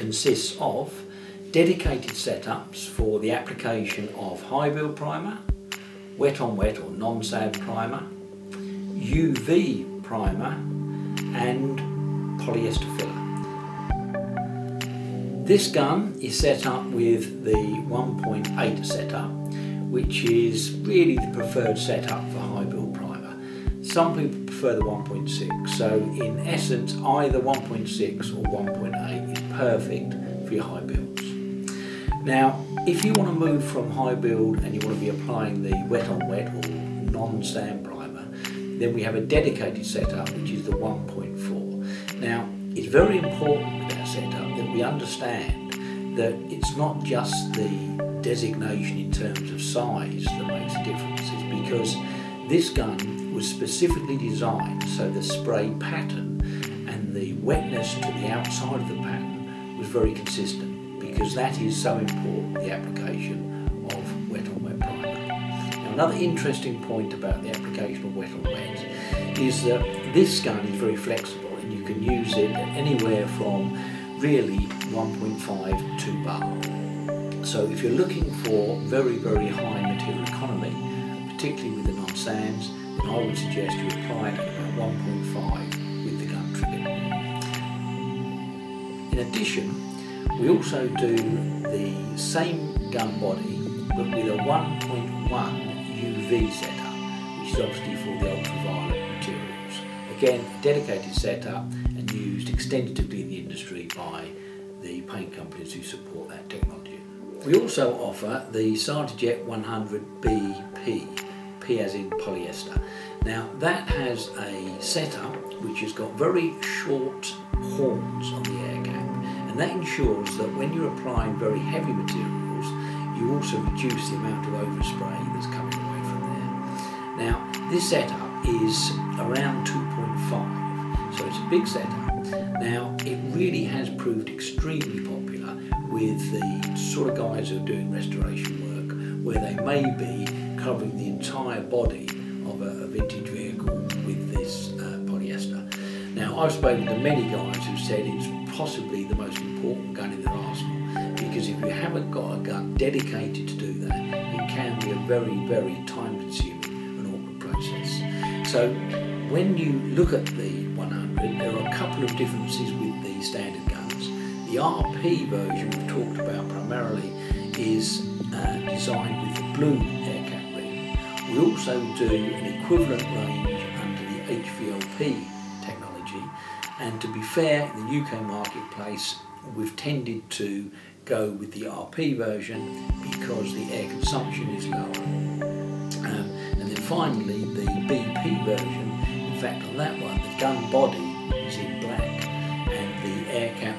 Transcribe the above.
consists of dedicated setups for the application of high build primer, wet on wet or non-sand primer, UV primer and polyester filler. This gun is set up with the 1.8 setup, which is really the preferred setup for high build primer. Some people prefer the 1.6, so in essence either 1.6 or 1.8 is perfect for your high builds. Now if you want to move from high build and you want to be applying the wet on wet or non-sand primer, then we have a dedicated setup which is the 1.4. Now it's very important with our setup that we understand that it's not just the designation in terms of size that makes a difference. It's because this gun was specifically designed so the spray pattern and the wetness to the outside of the pattern was very consistent, because that is so important, the application of wet on wet primer. Now another interesting point about the application of wet on wet is that this gun is very flexible and you can use it at anywhere from really 1.5 to bar. So if you're looking for very, very high material economy, particularly with the non-sands, then I would suggest you apply it at about 1.5 with the gun trigger. In addition, we also do the same gun body but with a 1.1 UV setup, which is obviously for the ultraviolet materials. Again, a dedicated setup and used extensively in the industry by the paint companies who support that technology. We also offer the SATAjet 100BP, P as in polyester. Now that has a setup which has got very short horns on the air cap, and that ensures that when you're applying very heavy materials you also reduce the amount of overspray that's coming away from there. Now this setup is around 2.5, so it's a big setup. Now it really has proved extremely popular with the sort of guys who are doing restoration work, where they may be covering the entire body of a vintage vehicle with this polyester. Now I've spoken to many guys who said it's possibly the most important gun in their arsenal, because if you haven't got a gun dedicated to do that, it can be a very, very time consuming and awkward process. So when you look at the 100, there are a couple of differences with the standard guns. The RP version we've talked about primarily is designed with the blue air cap ring. We also do an equivalent range under the HVLP technology, and to be fair, in the UK marketplace we've tended to go with the RP version because the air consumption is lower. And then finally the BP version, in fact on that one the gun body is in black and the air cap